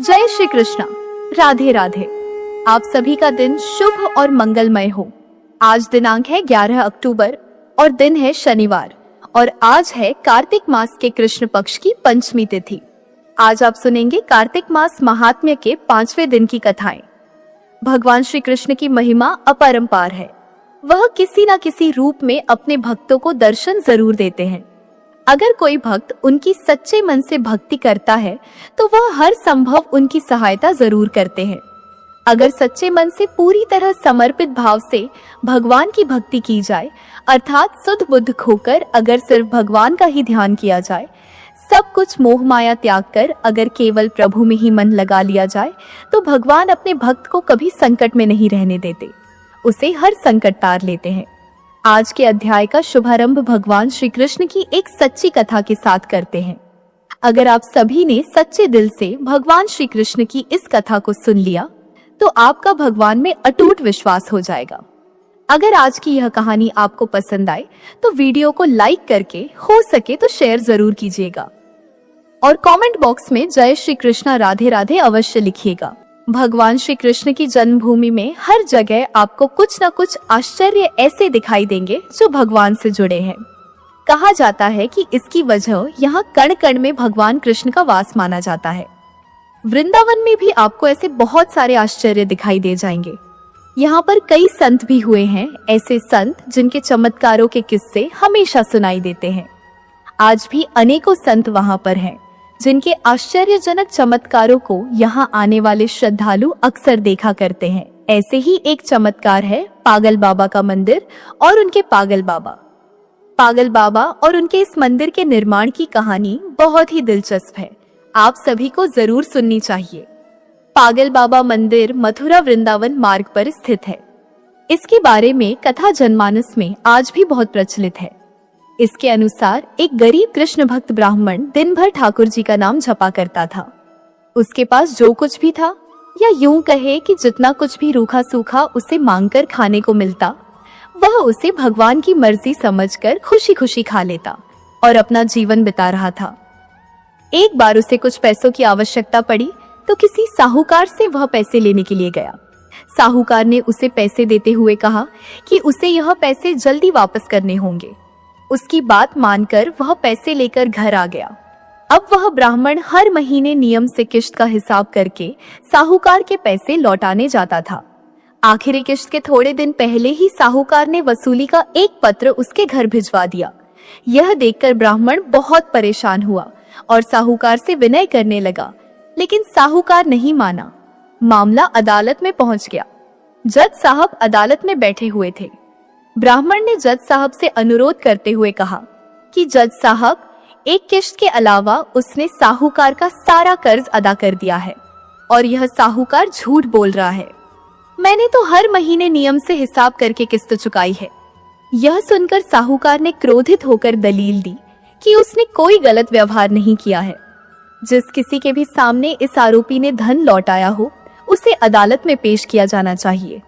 जय श्री कृष्णा। राधे राधे। आप सभी का दिन शुभ और मंगलमय हो। आज दिनांक है 11 अक्टूबर और दिन है शनिवार और आज है कार्तिक मास के कृष्ण पक्ष की पंचमी तिथि। आज आप सुनेंगे कार्तिक मास महात्म्य के 5वें दिन की कथाएं। भगवान श्री कृष्ण की महिमा अपरंपार है। वह किसी न किसी रूप में अपने भक्तों को दर्शन जरूर देते हैं। अगर कोई भक्त उनकी सच्चे मन से भक्ति करता है तो वह हर संभव उनकी सहायता जरूर करते हैं। अगर सच्चे मन से पूरी तरह समर्पित भाव से भगवान की भक्ति की जाए, अर्थात सुध बुद्ध खोकर अगर सिर्फ भगवान का ही ध्यान किया जाए, सब कुछ मोह माया त्याग कर अगर केवल प्रभु में ही मन लगा लिया जाए, तो भगवान अपने भक्त को कभी संकट में नहीं रहने देते, उसे हर संकट तार लेते हैं। आज के अध्याय का शुभारंभ भगवान श्री कृष्ण की एक सच्ची कथा के साथ करते हैं। अगर आप सभी ने सच्चे दिल से भगवान श्री कृष्ण की इस कथा को सुन लिया तो आपका भगवान में अटूट विश्वास हो जाएगा। अगर आज की यह कहानी आपको पसंद आए तो वीडियो को लाइक करके हो सके तो शेयर जरूर कीजिएगा और कमेंट बॉक्स में जय श्री कृष्णा राधे राधे अवश्य लिखिएगा। भगवान श्री कृष्ण की जन्मभूमि में हर जगह आपको कुछ न कुछ आश्चर्य ऐसे दिखाई देंगे जो भगवान से जुड़े हैं। कहा जाता है कि इसकी वजह यहाँ कण कण में भगवान कृष्ण का वास माना जाता है। वृंदावन में भी आपको ऐसे बहुत सारे आश्चर्य दिखाई दे जाएंगे। यहाँ पर कई संत भी हुए हैं, ऐसे संत जिनके चमत्कारों के किस्से हमेशा सुनाई देते हैं। आज भी अनेकों संत वहाँ पर हैं जिनके आश्चर्यजनक चमत्कारों को यहाँ आने वाले श्रद्धालु अक्सर देखा करते हैं। ऐसे ही एक चमत्कार है पागल बाबा का मंदिर और उनके पागल बाबा। पागल बाबा और उनके इस मंदिर के निर्माण की कहानी बहुत ही दिलचस्प है, आप सभी को जरूर सुननी चाहिए। पागल बाबा मंदिर मथुरा वृंदावन मार्ग पर स्थित है। इसके बारे में कथा जनमानस में आज भी बहुत प्रचलित है। इसके अनुसार एक गरीब कृष्ण भक्त ब्राह्मण दिन भर ठाकुर जी का नाम जपा करता था। उसके पास जो कुछ भी था, या यूं कहे कि जितना कुछ भी रूखा सूखा उसे मांगकर खाने को मिलता, वह उसे भगवान की मर्जी समझकर खुशी खुशी खा लेता और अपना जीवन बिता रहा था। एक बार उसे कुछ पैसों की आवश्यकता पड़ी तो किसी साहूकार से वह पैसे लेने के लिए गया। साहूकार ने उसे पैसे देते हुए कहा कि उसे यह पैसे जल्दी वापस करने होंगे। उसकी बात मानकर वह पैसे लेकर घर आ गया। अब वह ब्राह्मण हर महीने नियम से किश्त का हिसाब करके साहूकार के पैसे लौटाने जाता था। आखिरी किश्त के थोड़े दिन पहले ही साहूकार ने वसूली का एक पत्र उसके घर भिजवा दिया। यह देखकर ब्राह्मण बहुत परेशान हुआ और साहूकार से विनय करने लगा, लेकिन साहूकार नहीं माना। मामला अदालत में पहुंच गया। जज साहब अदालत में बैठे हुए थे। ब्राह्मण ने जज साहब से अनुरोध करते हुए कहा कि जज साहब, एक किश्त के अलावा उसने साहूकार का सारा कर्ज अदा कर दिया है और यह साहूकार झूठ बोल रहा है। मैंने तो हर महीने नियम से हिसाब करके किस्त चुकाई है। यह सुनकर साहूकार ने क्रोधित होकर दलील दी कि उसने कोई गलत व्यवहार नहीं किया है। जिस किसी के भी सामने इस आरोपी ने धन लौटाया हो, उसे अदालत में पेश किया जाना चाहिए।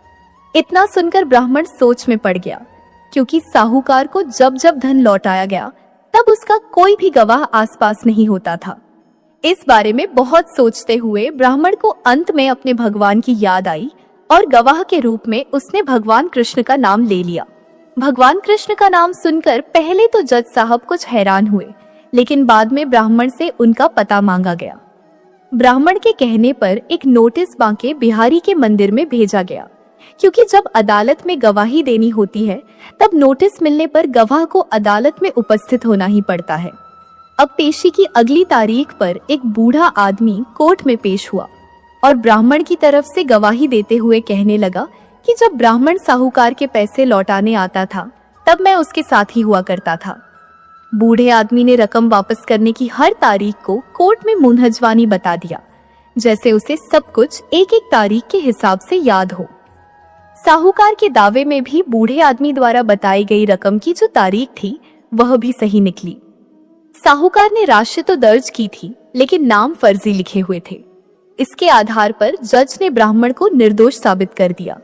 इतना सुनकर ब्राह्मण सोच में पड़ गया, क्योंकि साहूकार को जब जब धन लौटाया गया तब उसका कोई भी गवाह आसपास नहीं होता था। इस बारे में बहुत सोचते हुए ब्राह्मण को अंत में अपने भगवान की याद आई और गवाह के रूप में उसने भगवान कृष्ण का नाम ले लिया। भगवान कृष्ण का नाम सुनकर पहले तो जज साहब कुछ हैरान हुए, लेकिन बाद में ब्राह्मण से उनका पता मांगा गया। ब्राह्मण के कहने पर एक नोटिस बांके बिहारी के मंदिर में भेजा गया, क्योंकि जब अदालत में गवाही देनी होती है तब नोटिस मिलने पर गवाह को अदालत में उपस्थित होना ही पड़ता है। अब पेशी की अगली तारीख पर एक बूढ़ा आदमी कोर्ट में पेश हुआ और ब्राह्मण की तरफ से गवाही देते हुए कहने लगा कि जब ब्राह्मण साहूकार के पैसे लौटाने आता था तब मैं उसके साथ ही हुआ करता था। बूढ़े आदमी ने रकम वापस करने की हर तारीख को कोर्ट में मुंहजवानी बता दिया, जैसे उसे सब कुछ एक एक तारीख के हिसाब से याद हो। साहूकार के दावे में भी बूढ़े आदमी द्वारा बताई गई रकम की जो तारीख थी वह भी सही निकली। साहूकार ने राशि तो दर्ज की थी, लेकिन नाम फर्जी लिखे हुए थे। इसके आधार पर जज ने ब्राह्मण को निर्दोष साबित कर दिया,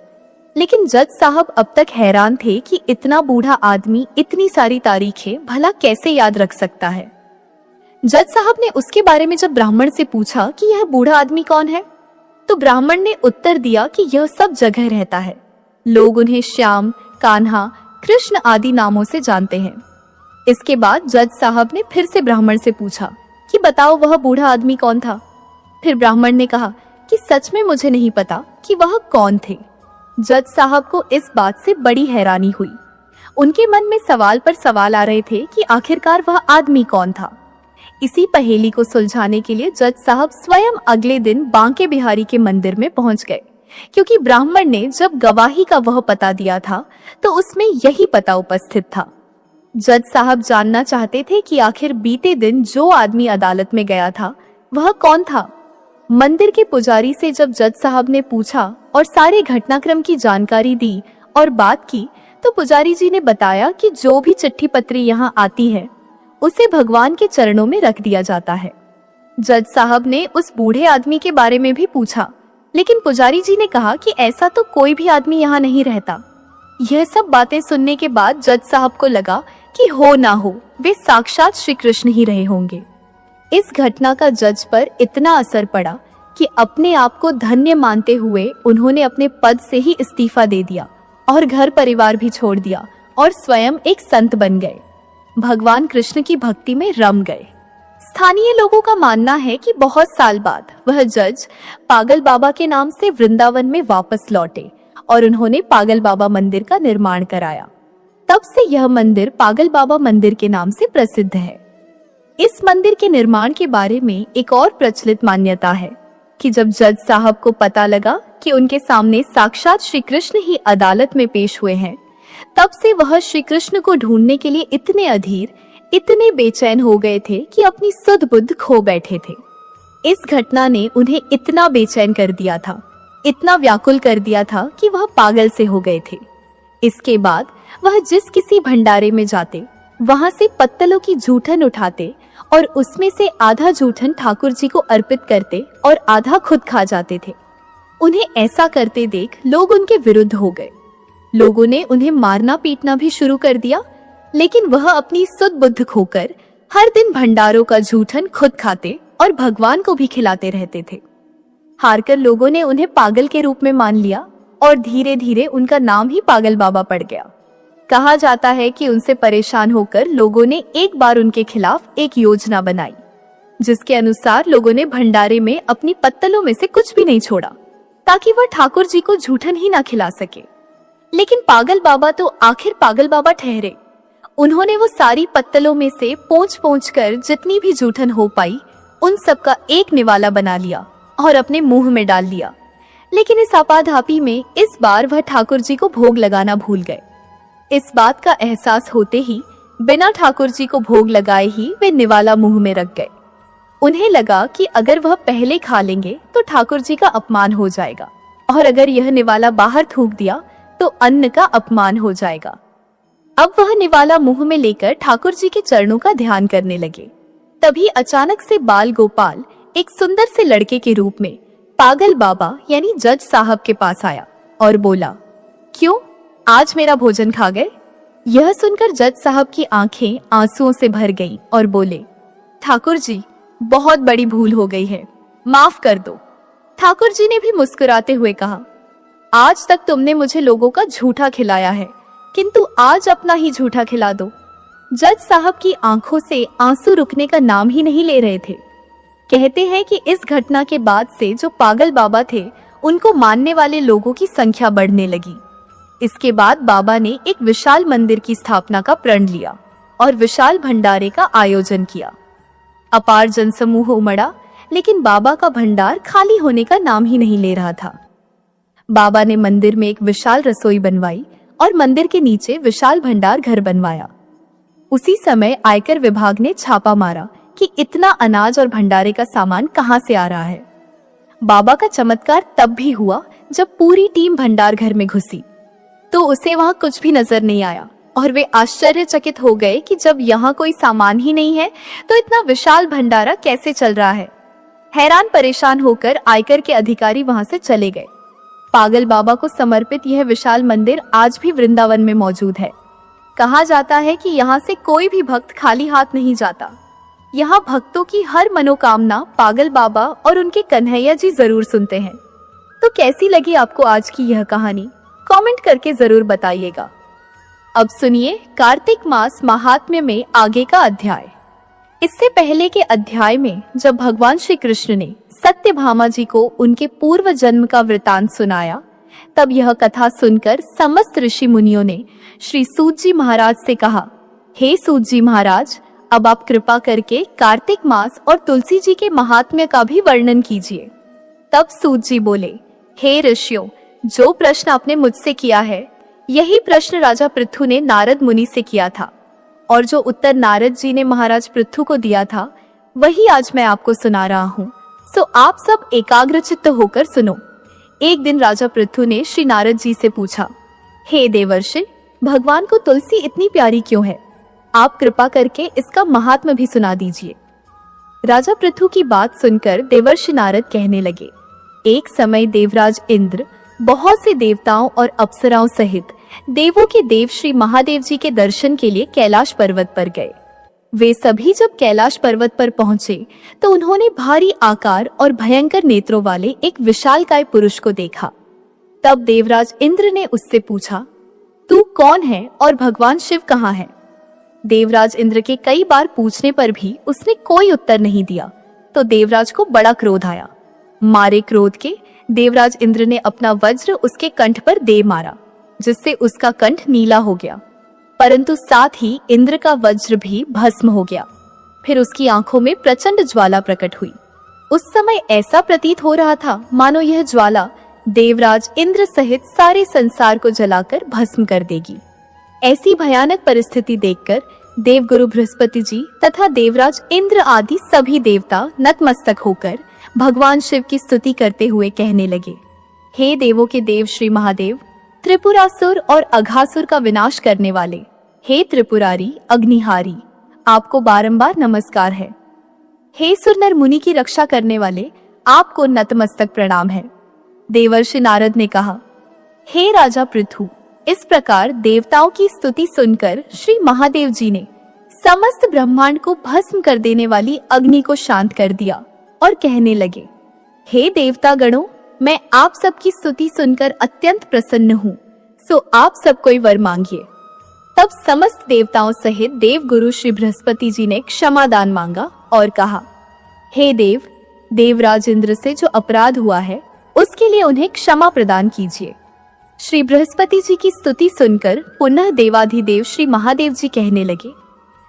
लेकिन जज साहब अब तक हैरान थे कि इतना बूढ़ा आदमी इतनी सारी तारीखें भला कैसे याद रख सकता है। जज साहब ने उसके बारे में जब ब्राह्मण से पूछा कि यह बूढ़ा आदमी कौन है, तो ब्राह्मण ने उत्तर दिया कि यह सब जगह रहता है। लोग उन्हें श्याम, कान्हा, कृष्ण आदि नामों से जानते हैं। इसके बाद जज साहब ने फिर से ब्राह्मण से पूछा कि बताओ वह बूढ़ा आदमी कौन था। फिर ब्राह्मण ने कहा कि सच में मुझे नहीं पता कि वह कौन थे। जज साहब को इस बात से बड़ी हैरानी हुई। उनके मन में सवाल पर सवाल आ रहे थे कि आखिरकार वह आदमी कौन था। इसी पहेली को सुलझाने के लिए जज साहब स्वयं अगले दिन बांके बिहारी के मंदिर में पहुंच गए, क्योंकि ब्राह्मण ने जब गवाही का वह पता दिया था तो उसमें यही पता उपस्थित था। जज साहब जानना चाहते थे कि आखिर बीते दिन जो आदमी अदालत में गया था वह कौन था। मंदिर के पुजारी से जब जज साहब ने पूछा और सारे घटनाक्रम की जानकारी दी और बात की, तो पुजारी जी ने बताया कि जो भी चिट्ठी पत्री यहाँ आती है उसे भगवान के चरणों में रख दिया जाता है। जज साहब ने उस बूढ़े आदमी के बारे में भी पूछा, लेकिन पुजारी जी ने कहा कि ऐसा तो कोई भी आदमी यहाँ नहीं रहता। यह सब बातें सुनने के बाद जज साहब को लगा कि हो ना हो वे साक्षात श्री कृष्ण ही रहे होंगे। इस घटना का जज पर इतना असर पड़ा कि अपने आप को धन्य मानते हुए उन्होंने अपने पद से ही इस्तीफा दे दिया और घर परिवार भी छोड़ दिया और स्वयं एक संत बन गए। भगवान कृष्ण की भक्ति में रम गए। स्थानीय लोगों का मानना है कि बहुत साल बाद वह जज पागल बाबा के नाम से वृंदावन में वापस लौटे और उन्होंने पागल बाबा मंदिर का निर्माण कराया। तब से यह मंदिर पागल बाबा मंदिर के नाम से प्रसिद्ध है। इस मंदिर के निर्माण के बारे में एक और प्रचलित मान्यता है कि जब जज साहब को पता लगा कि उनके सामने साक्षात श्री कृष्ण ही अदालत में पेश हुए हैं, तब से वह श्री कृष्ण को ढूंढने के लिए इतने अधीर, इतने बेचैन हो गए थे कि अपनी सुध बुद्ध खो बैठे थे। इस घटना ने उन्हें इतना बेचैन कर दिया था, इतना व्याकुल कर दिया था कि वह पागल से हो गए थे। इसके बाद वह जिस किसी भंडारे में जाते, वहां से पत्तलों की जूठन उठाते और उसमें से आधा जूठन ठाकुर जी को अर्पित करते और आधा खुद खा जाते थे। उन्हें ऐसा करते देख लोग उनके विरुद्ध हो गए। लोगों ने उन्हें मारना पीटना भी शुरू कर दिया, लेकिन वह अपनी सुध बुद्ध खोकर हर दिन भंडारों का जूठन खुद खाते और भगवान को भी खिलाते रहते थे। हारकर लोगों ने उन्हें पागल के रूप में मान लिया और धीरे धीरे उनका नाम ही पागल बाबा पड़ गया। कहा जाता है कि उनसे परेशान होकर लोगों ने एक बार उनके खिलाफ एक योजना बनाई, जिसके अनुसार लोगों ने भंडारे में अपनी पत्तलों में से कुछ भी नहीं छोड़ा ताकि वह ठाकुर जी को जूठन ही ना खिला सके। लेकिन पागल बाबा तो आखिर पागल बाबा ठहरे। उन्होंने वो सारी पत्तलों में से पोंछ कर जितनी भी जूठन हो पाई उन सब का एक निवाला बना लिया और अपने मुंह में डाल लिया। लेकिन इस आपाधापी में इस बार वह ठाकुर जी को भोग लगाना भूल गए। इस बात का एहसास होते ही बिना ठाकुर जी को भोग लगाए ही वे निवाला मुंह में रख गए। उन्हें लगा कि अगर वह पहले खा लेंगे तो ठाकुर जी का अपमान हो जाएगा और अगर यह निवाला बाहर थूक दिया तो अन्न का अपमान हो जाएगा। अब वह निवाला मुंह में लेकर ठाकुर जी के चरणों का ध्यान करने लगे। तभी अचानक से बाल गोपाल एक सुंदर से लड़के के रूप में पागल बाबा यानी जज साहब के पास आया और बोला, क्यों आज मेरा भोजन खा गए? यह सुनकर जज साहब की आंखें आंसुओं से भर गईं और बोले, ठाकुर जी बहुत बड़ी भूल हो गई है, माफ कर दो। ठाकुर जी ने भी मुस्कुराते हुए कहा, आज तक तुमने मुझे लोगों का झूठा खिलाया है, किंतु आज अपना ही झूठा खिला दो। जज साहब की आंखों से आंसू रुकने का नाम ही नहीं ले रहे थे। कहते हैं कि इस घटना के बाद से जो पागल बाबा थे उनको मानने वाले लोगों की संख्या बढ़ने लगी। इसके बाद बाबा ने एक विशाल मंदिर की स्थापना का प्रण लिया और विशाल भंडारे का आयोजन किया। अपार जनसमूह उमड़ा, लेकिन बाबा का भंडार खाली होने का नाम ही नहीं ले रहा था। बाबा ने मंदिर में एक विशाल रसोई बनवाई और मंदिर के नीचे विशाल भंडार घर बनवाया। उसी समय आयकर विभाग ने छापा मारा कि इतना अनाज और भंडारे का सामान कहां से आ रहा है। बाबा का चमत्कार तब भी हुआ जब पूरी टीम भंडार घर में घुसी तो उसे वहां कुछ भी नजर नहीं आया और वे आश्चर्यचकित हो गए कि जब यहाँ कोई सामान ही नहीं है तो इतना विशाल भंडारा कैसे चल रहा है। हैरान परेशान होकर आयकर के अधिकारी वहां से चले गए। पागल बाबा को समर्पित यह विशाल मंदिर आज भी वृंदावन में मौजूद है। कहा जाता है कि यहाँ से कोई भी भक्त खाली हाथ नहीं जाता। यहाँ भक्तों की हर मनोकामना पागल बाबा और उनके कन्हैया जी जरूर सुनते हैं। तो कैसी लगी आपको आज की यह कहानी, कमेंट करके जरूर बताइएगा। अब सुनिए कार्तिक मास महात्म्य में आगे का अध्याय। इससे पहले के अध्याय में जब भगवान श्री कृष्ण ने सत्यभामा जी को उनके पूर्व जन्म का वृतांत सुनाया, तब यह कथा सुनकर समस्त ऋषि मुनियों ने श्री सूत जी महाराज से कहा, हे सूत जी महाराज, अब आप कृपा करके कार्तिक मास और तुलसी जी के महात्म्य का भी वर्णन कीजिए। तब सूत जी बोले, हे ऋषियों, जो प्रश्न आपने मुझसे किया है, यही प्रश्न राजा पृथु ने नारद मुनि से किया था, और जो उत्तर नारद जी ने महाराज पृथु को दिया था, वही आज मैं आपको सुना रहा हूँ। सो आप सब एकाग्रचित्त होकर सुनो। एक दिन राजा पृथु ने श्री नारद जी से पूछा, हे देवर्षि, भगवान को तुलसी इतनी प्यारी क्यों है? आप कृपा करके इसका महात्म्य भी सुना दीजिए। राजा पृथु की बात सुनकर देवर्षि नारद कहने लगे, एक समय देवराज इंद्र बहुत से देवताओं और अप्सराओं सहित देवों के देव श्री महादेव जी के दर्शन के लिए कैलाश पर्वत पर गए। वे सभी जब कैलाश पर्वत पर पहुंचे तो उन्होंने भारी आकार और भयंकर नेत्रों वाले एक विशालकाय पुरुष को देखा। तब देवराज इंद्र ने उससे पूछा, तू कौन है और भगवान शिव कहाँ है? देवराज इंद्र के कई बार पूछने पर भी उसने कोई उत्तर नहीं दिया तो देवराज को बड़ा क्रोध आया। मारे क्रोध के देवराज इंद्र ने अपना वज्र उसके कंठ पर दे मारा, जिससे उसका कंठ नीला हो गया, परंतु साथ ही इंद्र का वज्र भी भस्म हो गया। फिर उसकी आंखों में प्रचंड ज्वाला प्रकट हुई। उस समय ऐसा प्रतीत हो रहा था मानो यह ज्वाला देवराज इंद्र सहित सारे संसार को जलाकर भस्म कर देगी। ऐसी भयानक परिस्थिति देखकर देवगुरु बृहस्पति जी तथा देवराज इंद्र आदि सभी देवता नतमस्तक होकर भगवान शिव की स्तुति करते हुए कहने लगे, हे देवों के देव श्री महादेव, त्रिपुरासुर और अघासुर का विनाश करने वाले, हे त्रिपुरारी अग्निहारी, आपको बारंबार नमस्कार है। हे सुरनर मुनि की रक्षा करने वाले, आपको नतमस्तक प्रणाम है। देवर्षि नारद ने कहा, हे राजा पृथु, इस प्रकार देवताओं की स्तुति सुनकर श्री महादेव जी ने समस्त ब्रह्मांड को भस्म कर देने वाली अग्नि को शांत कर दिया और कहने लगे, हे देवता गणों, मैं आप सबकी स्तुति सुनकर अत्यंत प्रसन्न हूँ, सो आप सब कोई वर मांगिए। तब समस्त देवताओं सहित देवगुरु श्री बृहस्पति जी ने क्षमादान मांगा और कहा, हे देव, देवराज इंद्र से जो अपराध हुआ है उसके लिए उन्हें क्षमा प्रदान कीजिए। श्री बृहस्पति जी की स्तुति सुनकर पुनः देवाधिदेव श्री महादेव जी कहने लगे,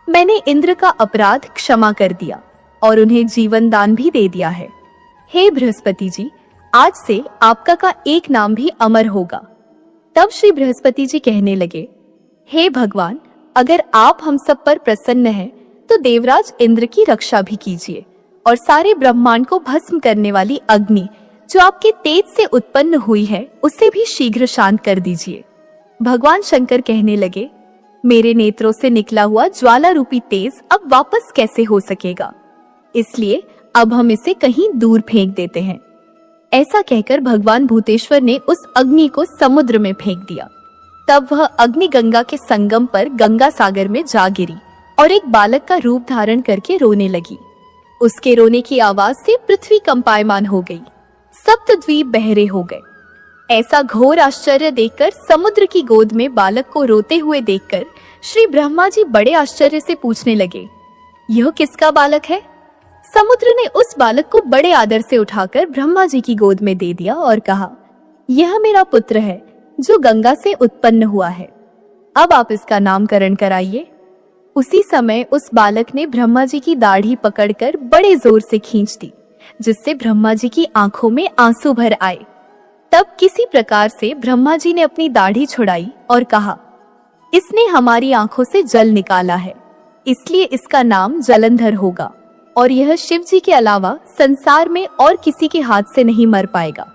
मैंने इंद्र का अपराध क्षमा कर दिया और उन्हें जीवन दान भी दे दिया है। हे बृहस्पति जी, आज से आपका का एक नाम भी अमर होगा। तब श्री बृहस्पति जी कहने लगे, हे भगवान, अगर आप हम सब पर प्रसन्न हैं, तो देवराज इंद्र की रक्षा भी कीजिए और सारे ब्रह्मांड को भस्म करने वाली अग्नि जो आपके तेज से उत्पन्न हुई है, उसे भी शीघ्र शांत कर दीजिए। भगवान शंकर कहने लगे, मेरे नेत्रों से निकला हुआ ज्वाला रूपी तेज अब वापस कैसे हो सकेगा, इसलिए अब हम इसे कहीं दूर फेंक देते हैं। ऐसा कहकर भगवान भूतेश्वर ने उस अग्नि को समुद्र में फेंक दिया। तब वह अग्नि गंगा के संगम पर गंगा सागर में जा गिरी और एक बालक का रूप धारण करके रोने लगी। उसके रोने की आवाज से पृथ्वी कंपायमान हो गई, सप्तद्वीप बहरे हो गए। ऐसा घोर आश्चर्य देखकर समुद्र की गोद में बालक को रोते हुए देखकर श्री ब्रह्मा जी बड़े आश्चर्य से पूछने लगे, यह किसका बालक है? समुद्र ने उस बालक को बड़े आदर से उठाकर ब्रह्मा जी की गोद में दे दिया और कहा, यह मेरा पुत्र है जो गंगा से उत्पन्न हुआ है, अब आप इसका नामकरण कराइए। उसी समय उस बालक ने ब्रह्मा जी की दाढ़ी पकड़कर बड़े जोर से खींच दी, जिससे ब्रह्मा जी की आंखों में आंसू भर आए। तब किसी प्रकार से ब्रह्मा जी ने अपनी दाढ़ी छुड़ाई और कहा, इसने हमारी आंखों से जल निकाला है, इसलिए इसका नाम जलंधर होगा और यह शिव जी के अलावा संसार में और किसी के हाथ से नहीं मर पाएगा।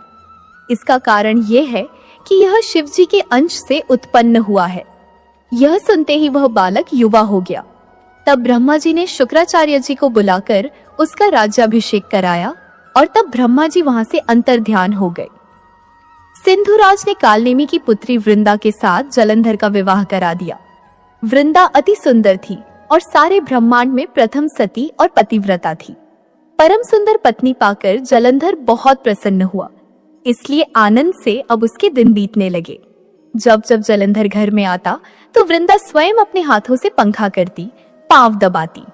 इसका कारण यह है कि यह शिव जी के अंश से उत्पन्न हुआ है। यह सुनते ही वह बालक युवा हो गया। तब ब्रह्मा जी ने शुक्राचार्य जी को बुलाकर उसका राज्याभिषेक कराया और तब ब्रह्मा जी वहां से अंतर्ध्यान हो गए। सिंधुराज ने कालनेमी की पुत्री वृंदा के साथ जलंधर का विवाह करा दिया। वृंदा अति सुंदर थी और सारे ब्रह्मांड में प्रथम सती और पतिव्रता थी। परम सुंदर पत्नी पाकर जलंधर बहुत प्रसन्न हुआ, इसलिए आनंद से अब उसके दिन बीतने लगे। जब जब जलंधर घर में आता तो वृंदा स्वयं अपने हाथों से पंखा करती, पांव दबाती।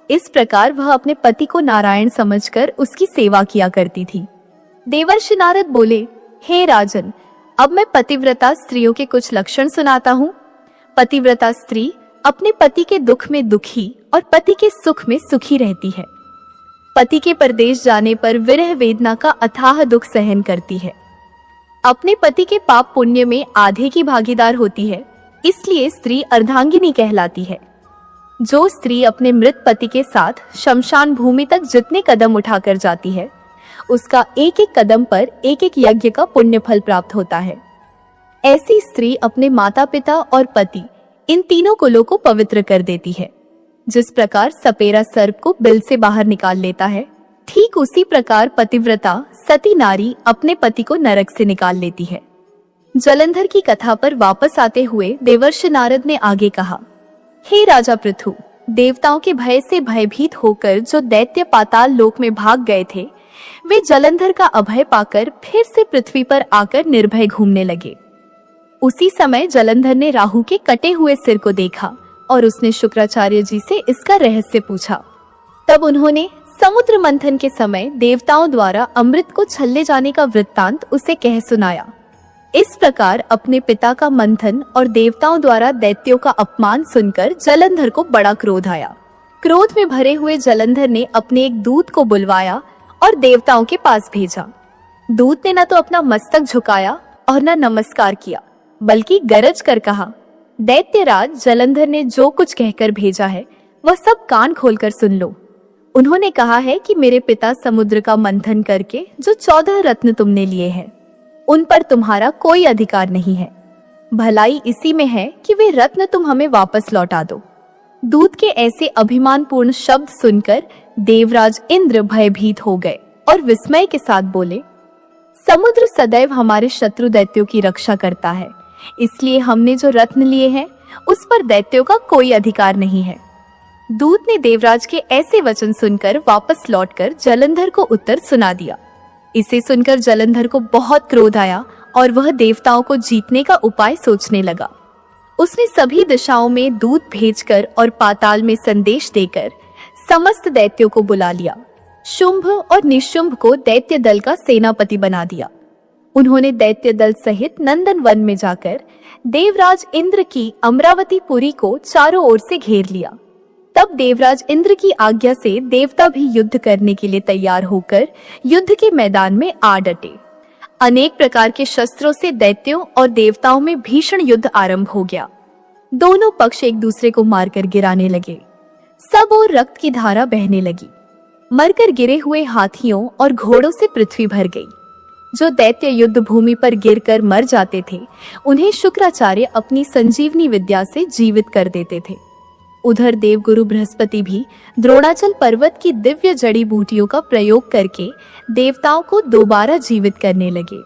इस प्रकार वह अपने पति को नारायण समझकर उसकी सेवा किया करती थी। देवर्षि नारद बोले, हे राजन, अब मैं पतिव्रता स्त्रियों के कुछ लक्षण सुनाता हूँ। पतिव्रता स्त्री अपने पति के दुख में दुखी और पति के सुख में सुखी रहती है। पति के परदेश जाने पर विरह वेदना का अथाह दुख सहन करती है। अपने पति के पाप पुण्य में आधे की भागीदार होती है, इसलिए स्त्री अर्धांगिनी कहलाती है। जो स्त्री अपने मृत पति के साथ शमशान भूमि तक जितने कदम उठाकर जाती है, उसका एक एक कदम पर एक एक यज्ञ का पुण्य फल प्राप्त होता है। ऐसी स्त्री अपने माता पिता और पति इन तीनों कुलों को पवित्र कर देती है। जिस प्रकार सपेरा सर्प को बिल से बाहर निकाल लेता है, ठीक उसी प्रकार पतिव्रता सती नारी अपने पति को नरक से निकाल लेती है। जलंधर की कथा पर वापस आते हुए देवर्षि नारद ने आगे कहा, हे राजा पृथु, देवताओं के भय से भयभीत होकर जो दैत्य पाताल लोक में भाग गए थे, वे जलंधर का अभय पाकर फिर से पृथ्वी पर आकर निर्भय घूमने लगे। उसी समय जलंधर ने राहु के कटे हुए सिर को देखा और उसने शुक्राचार्य जी से इसका रहस्य पूछा। तब उन्होंने समुद्र मंथन के समय देवताओं द्वारा अमृत को छलने जाने का वृत्तांत उसे कह सुनाया। इस प्रकार अपने पिता का मंथन और देवताओं द्वारा दैत्यों का अपमान सुनकर जलंधर को बड़ा क्रोध आया। क्रोध में भरे हुए जलंधर ने अपने एक दूत को बुलवाया और देवताओं के पास भेजा। दूत ने न तो अपना मस्तक झुकाया और न नमस्कार किया, बल्कि गरज कर कहा, दैत्यराज, जलंधर ने जो कुछ कहकर भेजा है वह सब कान खोलकर सुन लो। उन्होंने कहा है कि मेरे पिता समुद्र का मंथन करके जो 14 रत्न तुमने लिए हैं, उन पर तुम्हारा कोई अधिकार नहीं है। भलाई इसी में है कि वे रत्न तुम हमें वापस लौटा दो। दूत के ऐसे अभिमानपूर्ण शब्द सुनकर देवराज इंद्र भयभीत हो गए और विस्मय के साथ बोले, समुद्र सदैव हमारे शत्रु दैत्यों की रक्षा करता है, इसलिए हमने जो रत्न लिए हैं उस पर दैत्यों का कोई अधिकार नहीं है। दूत ने देवराज के ऐसे वचन सुनकर वापस लौटकर जलंधर को उत्तर सुना दिया। इसे सुनकर जलंधर को बहुत क्रोध आया और वह देवताओं को जीतने का उपाय सोचने लगा। उसने सभी दिशाओं में दूत भेजकर और पाताल में संदेश देकर समस्त दैत्यों को बुला लिया। शुंभ और निशुंभ को दैत्य दल का सेनापति बना दिया। उन्होंने दैत्य दल सहित नंदन वन में जाकर देवराज इंद्र की अमरावतीपुरी को चारों ओर से घेर लिया। तब देवराज इंद्र की आज्ञा से देवता भी युद्ध करने के लिए तैयार होकर युद्ध के मैदान में आ डटे। अनेक प्रकार के शस्त्रों से दैत्यों और देवताओं में भीषण युद्ध आरंभ हो गया। दोनों पक्ष एक दूसरे को मारकर गिराने लगे। सब ओर रक्त की धारा बहने लगी। मरकर गिरे हुए हाथियों और घोड़ों से पृथ्वी भर गई। जो दैत्य युद्ध भूमि पर गिरकर मर जाते थे, उन्हें शुक्राचार्य अपनी संजीवनी विद्या से जीवित कर देते थे। उधर देवगुरु बृहस्पति भी द्रोणाचल पर्वत की दिव्य जड़ी बूटियों का प्रयोग करके देवताओं को दोबारा जीवित करने लगे।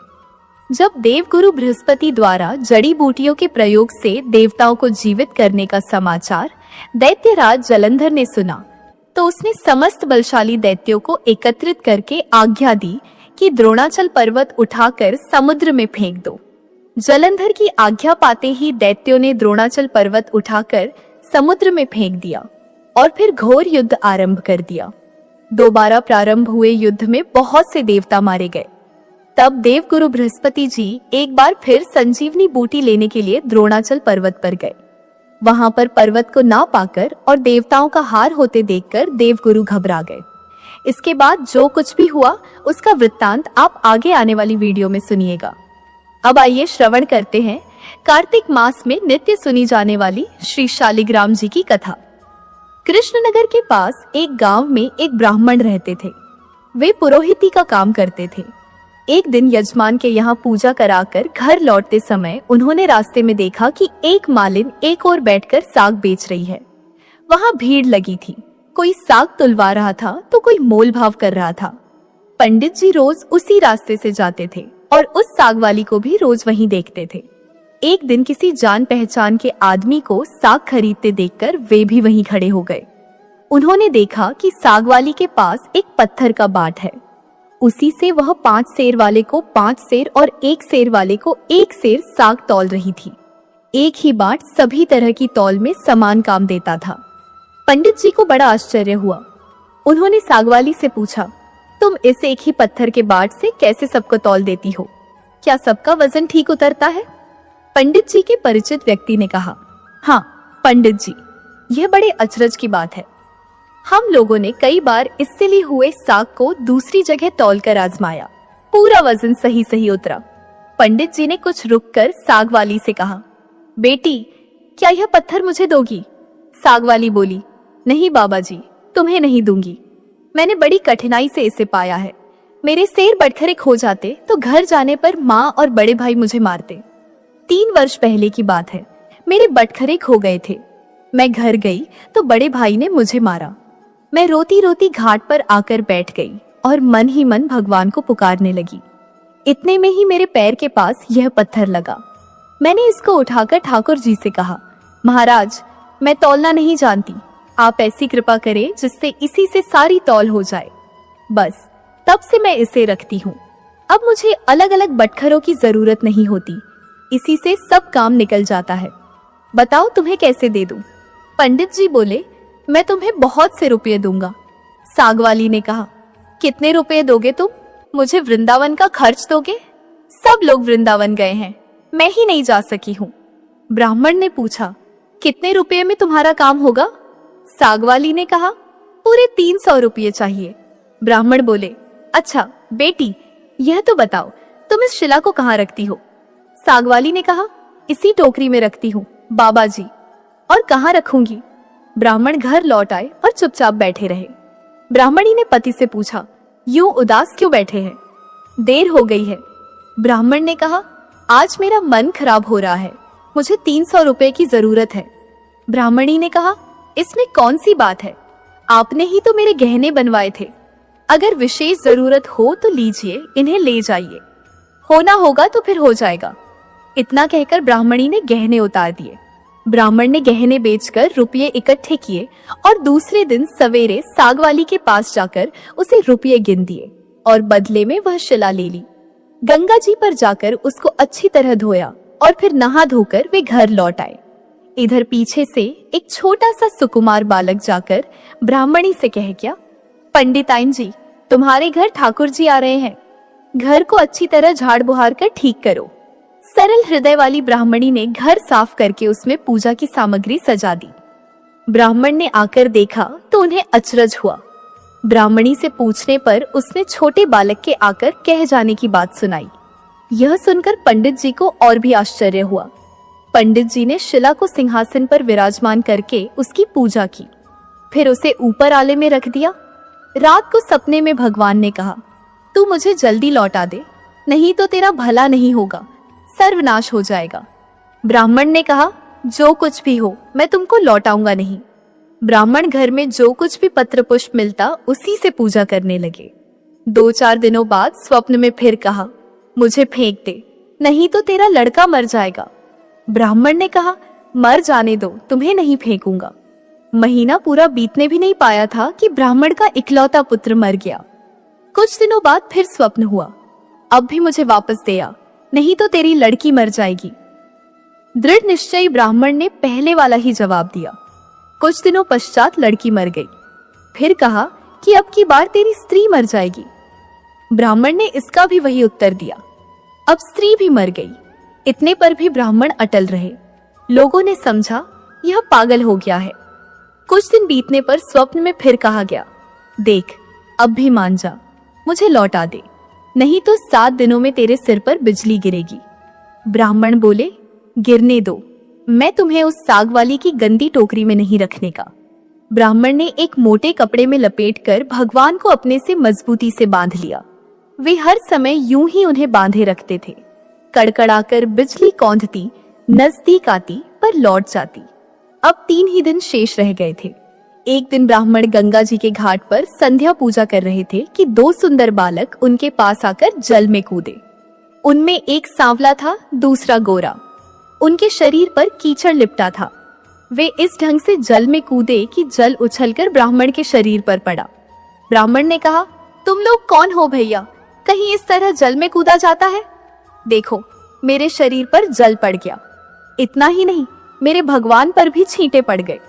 जब देवगुरु बृहस्पति द्वारा जड़ी बूटियों के प्रयोग से देवताओं को जीवित करने का समाचार दैत्यराज जलंधर ने सुना, तो उसने समस्त बलशाली दैत्यों को एकत्रित करके आज्ञा दी कि द्रोणाचल पर्वत उठाकर समुद्र में फेंक दो। जलंधर की आज्ञा पाते ही दैत्यों ने द्रोणाचल पर्वत उठाकर समुद्र में फेंक दिया और फिर घोर युद्ध आरंभ कर दिया। दोबारा प्रारंभ हुए युद्ध में बहुत से देवता मारे गए। तब देवगुरु बृहस्पति जी एक बार फिर संजीवनी बूटी लेने के लिए द्रोणाचल पर्वत पर गए। वहां पर पर्वत को ना पाकर और देवताओं का हार होते देखकर देवगुरु घबरा गए। इसके बाद जो कुछ भी हुआ उसका वृत्तांत आप आगे आने वाली वीडियो में सुनिएगा। अब आइए श्रवण करते हैं कार्तिक मास में नित्य सुनी जाने वाली श्री शालिग्राम जी की कथा। कृष्णनगर के पास एक गांव में एक ब्राह्मण रहते थे। वे पुरोहिती का काम करते थे। एक दिन यजमान के यहाँ पूजा कराकर घर लौटते समय उन्होंने रास्ते में देखा कि एक मालिन एक ओर बैठकर साग बेच रही है। वहां भीड़ लगी थी। कोई साग तुलवा रहा था तो कोई मोल भाव कर रहा था। पंडित जी रोज उसी रास्ते से जाते थे और उस साग वाली को भी रोज वहीं देखते थे। एक दिन किसी जान पहचान के आदमी को साग खरीदते देखकर वे भी वहीं खड़े हो गए। उन्होंने देखा कि साग वाली के पास एक पत्थर का बाट है। उसी से वह 5 सेर वाले को 5 सेर और 1 सेर वाले को 1 सेर साग तौल रही थी। एक ही बाट सभी तरह की तौल में समान काम देता था। पंडित जी को बड़ा आश्चर्य हुआ। उन्होंने साग वाली से पूछा, तुम इस एक ही पत्थर के बाट से कैसे सबको तौल देती हो? क्या सबका वजन ठीक उतरता है? पंडित जी के परिचित व्यक्ति ने कहा, हाँ पंडित जी, यह बड़े अचरज की बात है। हम लोगों ने कई बार इससे लिए हुए साग को दूसरी जगह तौलकर आजमाया, पूरा वजन सही सही उतरा। पंडित जी ने कुछ रुककर साग वाली से कहा, बेटी क्या यह पत्थर मुझे दोगी? साग वाली बोली, नहीं बाबा जी, तुम्हें नहीं दूंगी। मैंने बड़ी कठिनाई से इसे पाया है। मेरे सेर बटखरे खो जाते तो घर जाने पर माँ और बड़े भाई मुझे मारते। 3 वर्ष पहले की बात है, मेरे बटखरे खो गए थे। मैं घर गई तो बड़े भाई ने मुझे मारा। मैं रोती रोती घाट पर आकर बैठ गई और मन ही मन भगवान को पुकारने लगी। इतने में ही मेरे पैर के पास यह पत्थर लगा। मैंने इसको उठाकर ठाकुर जी से कहा, महाराज मैं तौलना नहीं जानती, आप ऐसी कृपा करें जिससे इसी से सारी तौल हो जाए। बस तब से मैं इसे रखती हूँ। अब मुझे अलग अलग बटखरों की जरूरत नहीं होती, इसी से सब काम निकल जाता है। बताओ तुम्हें कैसे दे दूं? पंडित जी बोले, मैं तुम्हें बहुत से रुपये दूंगा। साग वाली ने कहा, कितने रुपये दोगे तुम? मुझे वृंदावन का खर्च दोगे? सब लोग वृंदावन गए हैं, मैं ही नहीं जा सकी हूँ। ब्राह्मण ने पूछा, कितने रुपये में तुम्हारा काम होगा? साग वाली ने कहा, पूरे 300 रुपये चाहिए। ब्राह्मण बोले, अच्छा बेटी यह तो बताओ तुम इस शिला को कहाँ रखती हो? साग वाली ने कहा, इसी टोकरी में रखती हूँ बाबा जी। और कहाँ रखूंगी? ब्राह्मण घर लौट आए और चुपचाप बैठे रहे। ब्राह्मणी ने पति से पूछा, यूं उदास क्यों बैठे हैं? देर हो गई है। ब्राह्मण ने कहा, आज मेरा मन खराब हो रहा है, मुझे 300 रुपए की जरूरत है। ब्राह्मणी ने कहा, इसमें कौन सी बात है, आपने ही तो मेरे गहने बनवाए थे। अगर विशेष जरूरत हो तो लीजिए, इन्हें ले जाइए, होना होगा तो फिर हो जाएगा। इतना कहकर ब्राह्मणी ने गहने उतार दिए। ब्राह्मण ने गहने बेचकर रुपये इकट्ठे किए और दूसरे दिन सवेरे साग वाली के पास जाकर उसे रुपये गिन दिए और बदले में वह शिला ले ली। गंगा जी पर जाकर उसको अच्छी तरह धोया और फिर नहा धोकर वे घर लौट आए। इधर पीछे से एक छोटा सा सुकुमार बालक जाकर ब्राह्मणी से कह गया, पंडिताइन जी तुम्हारे घर ठाकुर जी आ रहे हैं, घर को अच्छी तरह झाड़ बुहार कर ठीक करो। सरल हृदय वाली ब्राह्मणी ने घर साफ करके उसमें पूजा की सामग्री सजा दी। ब्राह्मण ने आकर देखा तो उन्हें अचरज हुआ। ब्राह्मणी से पूछने पर उसने छोटे बालक के आकर कह जाने की बात सुनाई। यह सुनकर पंडित जी को और भी आश्चर्य हुआ। पंडित जी ने शिला को सिंहासन पर विराजमान करके उसकी पूजा की, फिर उसे ऊपर आले में रख दिया। रात को सपने में भगवान ने कहा, तू मुझे जल्दी लौटा दे, नहीं तो तेरा भला नहीं होगा, सर्वनाश हो जाएगा। ब्राह्मण ने कहा, जो कुछ भी हो मैं तुमको लौटाऊंगा नहीं। ब्राह्मण घर में जो कुछ भी पत्र पुष्प मिलता उसी से पूजा करने लगे। 2-4 दिनों बाद स्वप्न में फिर कहा, मुझे फेंक दे, नहीं तो तेरा लड़का मर जाएगा। ब्राह्मण ने कहा, मर जाने दो, तुम्हें नहीं फेंकूंगा। महीना पूरा बीतने भी नहीं पाया था कि ब्राह्मण का इकलौता पुत्र मर गया। कुछ दिनों बाद फिर स्वप्न हुआ, अब भी मुझे वापस दे आ, नहीं तो तेरी लड़की मर जाएगी। दृढ़ निश्चयी ब्राह्मण ने पहले वाला ही जवाब दिया। कुछ दिनों पश्चात लड़की मर गई। फिर कहा कि अब की बार तेरी स्त्री मर जाएगी। ब्राह्मण ने इसका भी वही उत्तर दिया। अब स्त्री भी मर गई। इतने पर भी ब्राह्मण अटल रहे। लोगों ने समझा यह पागल हो गया है। कुछ दिन बीतने पर स्वप्न में फिर कहा गया, देख अब भी मान जा, मुझे लौटा दे, नहीं तो 7 दिनों में तेरे सिर पर बिजली गिरेगी। ब्राह्मण बोले, गिरने दो, मैं तुम्हें उस साग वाली की गंदी टोकरी में नहीं रखने का। ब्राह्मण ने एक मोटे कपड़े में लपेटकर भगवान को अपने से मजबूती से बांध लिया। वे हर समय यूं ही उन्हें बांधे रखते थे। कड़कड़ाकर बिजली कौंधती, नजदीक आती पर लौट जाती। अब 3 ही दिन शेष रह गए थे। एक दिन ब्राह्मण गंगा जी के घाट पर संध्या पूजा कर रहे थे कि 2 सुंदर बालक उनके पास आकर जल में कूदे। उनमें एक सांवला था, दूसरा गोरा। उनके शरीर पर कीचड़ लिपटा था। वे इस ढंग से जल में कूदे कि जल उछलकर ब्राह्मण के शरीर पर पड़ा। ब्राह्मण ने कहा, तुम लोग कौन हो भैया, कहीं इस तरह जल में कूदा जाता है? देखो, मेरे शरीर पर जल पड़ गया। इतना ही नहीं, मेरे भगवान पर भी छींटे पड़ गए।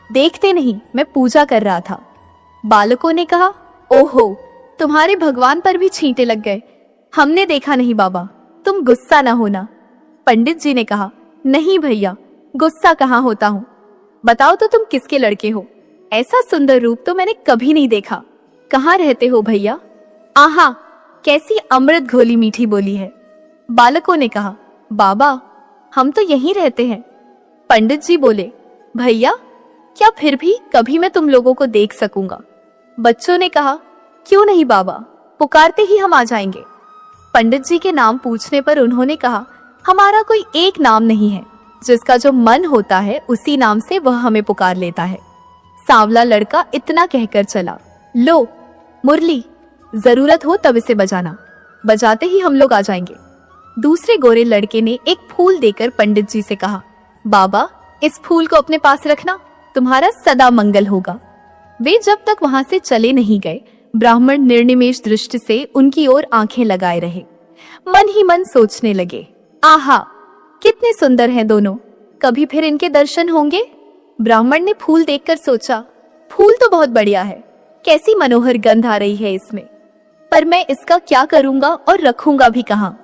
देखते नहीं, मैं पूजा कर रहा था। बालकों ने कहा, ओहो, तुम्हारे भगवान पर भी छींटे लग गए। हमने देखा नहीं बाबा, तुम गुस्सा ना होना। पंडित जी ने कहा, नहीं भैया, गुस्सा कहाँ होता हूँ। बताओ तो तुम किसके लड़के हो? ऐसा सुंदर रूप तो मैंने कभी नहीं देखा। कहाँ रहते हो भैया? आहा, कैसी अमृत घोली मीठी बोली है। बालकों ने कहा, बाबा, हम तो यहीं रहते हैं। पंडित जी बोले, भैया, क्या फिर भी कभी मैं तुम लोगों को देख सकूंगा? बच्चों ने कहा, क्यों नहीं बाबा, पुकारते ही हम आ जाएंगे। पंडित जी के नाम पूछने पर उन्होंने कहा, हमारा कोई एक नाम नहीं है, जिसका जो मन होता है उसी नाम से वह हमें पुकार लेता है। सांवला लड़का इतना कहकर चला। लो मुरली, जरूरत हो तब इसे बजाना, बजाते ही हम लोग आ जाएंगे। दूसरे गोरे लड़के ने एक फूल देकर पंडित जी से कहा, बाबा, इस फूल को अपने पास रखना, तुम्हारा सदा मंगल होगा। वे जब तक वहां से चले नहीं गए, ब्राह्मण निर्निमेष दृष्टि से उनकी ओर आंखें लगाए रहे। मन ही मन सोचने लगे, आहा, कितने सुंदर हैं दोनों, कभी फिर इनके दर्शन होंगे। ब्राह्मण ने फूल देखकर सोचा, फूल तो बहुत बढ़िया है, कैसी मनोहर गंध आ रही है इसमें, पर मैं इसका क्या करूंगा और रखूंगा भी कहाँ?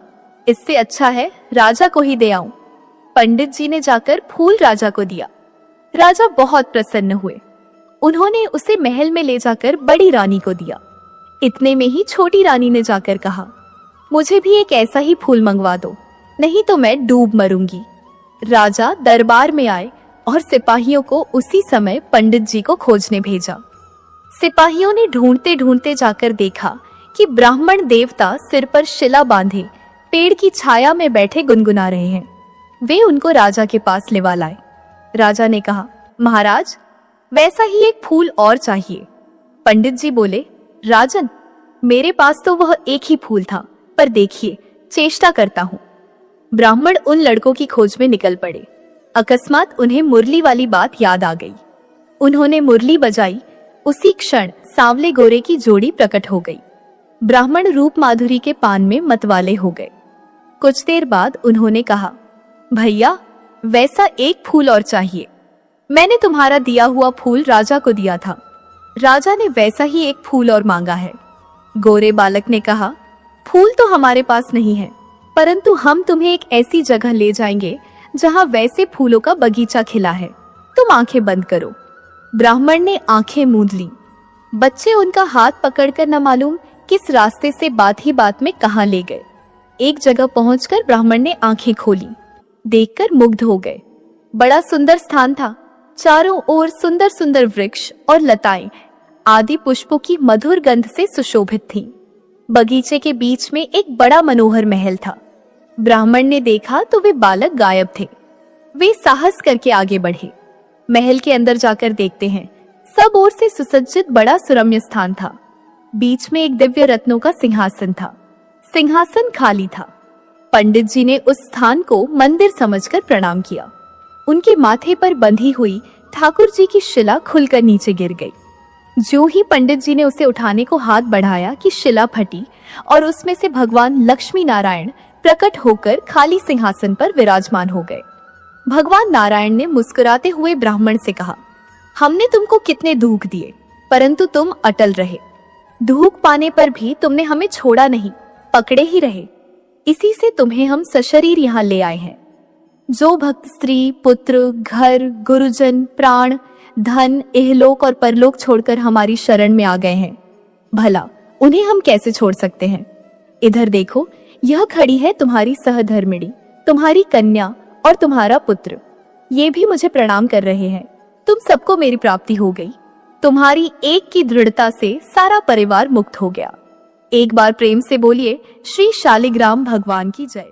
इससे अच्छा है राजा को ही दे आऊं। पंडित जी ने जाकर फूल राजा को दिया। राजा बहुत प्रसन्न हुए। उन्होंने उसे महल में ले जाकर बड़ी रानी को दिया। इतने में ही छोटी रानी ने जाकर कहा, मुझे भी एक ऐसा ही फूल मंगवा दो, नहीं तो मैं डूब मरूंगी। राजा दरबार में आए और सिपाहियों को उसी समय पंडित जी को खोजने भेजा। सिपाहियों ने ढूंढते ढूंढते जाकर देखा कि ब्राह्मण देवता सिर पर शिला बांधे पेड़ की छाया में बैठे गुनगुना रहे हैं। वे उनको राजा के पास लेवा लाए। राजा ने कहा, महाराज, वैसा ही एक फूल और चाहिए। पंडित जी बोले, राजन, मेरे पास तो वह एक ही फूल था, पर देखिए, चेष्टा करता हूँ। ब्राह्मण उन लड़कों की खोज में निकल पड़े। अकस्मात उन्हें मुरली वाली बात याद आ गई। उन्होंने मुरली बजाई। उसी क्षण सांवले गोरे की जोड़ी प्रकट हो गई। ब्राह्मण रूप माधुरी के पान में मतवाले हो गए। कुछ देर बाद उन्होंने कहा, भैया, वैसा एक फूल और चाहिए। मैंने तुम्हारा दिया हुआ फूल राजा को दिया था, राजा ने वैसा ही एक फूल और मांगा है। गोरे बालक ने कहा, फूल तो हमारे पास नहीं है, परंतु हम तुम्हें एक ऐसी जगह ले जाएंगे जहां वैसे फूलों का बगीचा खिला है। तुम आंखें बंद करो। ब्राह्मण ने आंखें मूंद ली। बच्चे उनका हाथ पकड़कर न मालूम किस रास्ते से बात ही बात में कहां ले गए। एक जगह पहुंचकर ब्राह्मण ने आंखें खोली। देखकर मुग्ध हो गए। बड़ा सुंदर स्थान था। चारों ओर सुंदर सुंदर वृक्ष और लताएं आदि पुष्पों की मधुर गंध से सुशोभित थीं। बगीचे के बीच में एक बड़ा मनोहर महल था। ब्राह्मण ने देखा तो वे बालक गायब थे। वे साहस करके आगे बढ़े। महल के अंदर जाकर देखते हैं, सब ओर से सुसज्जित बड़ा सुरम्य स्थान था। बीच में एक दिव्य रत्नों का सिंहासन था। सिंहासन खाली था। पंडित जी ने उस स्थान को मंदिर समझकर प्रणाम किया। उनके माथे पर बंधी हुई ठाकुर जी की शिला खुलकर नीचे गिर गई। जो ही पंडित जी ने उसे उठाने को हाथ बढ़ाया कि शिला फटी और उसमें से भगवान लक्ष्मी नारायण प्रकट होकर खाली सिंहासन पर विराजमान हो गए। भगवान नारायण ने मुस्कुराते हुए ब्राह्मण से कहा, हमने तुमको कितने दुख दिए, परंतु तुम अटल रहे। दुख पाने पर भी तुमने हमें छोड़ा नहीं, पकड़े ही रहे। इसी से तुम्हें हम सशरीर यहाँ ले आए हैं। जो भक्त स्त्री, पुत्र, घर, गुरुजन, प्राण, धन, इहलोक और परलोक छोड़कर हमारी शरण में आ गए हैं, भला उन्हें हम कैसे छोड़ सकते हैं? इधर देखो, यह खड़ी है तुम्हारी सहधर्मिणी, तुम्हारी कन्या और तुम्हारा पुत्र। ये भी मुझे प्रणाम कर रहे हैं। तुम सबको मेरी प्राप्ति हो गई। तुम्हारी एक की दृढ़ता से सारा परिवार मुक्त हो गया। एक बार प्रेम से बोलिए, श्री शालिग्राम भगवान की जय।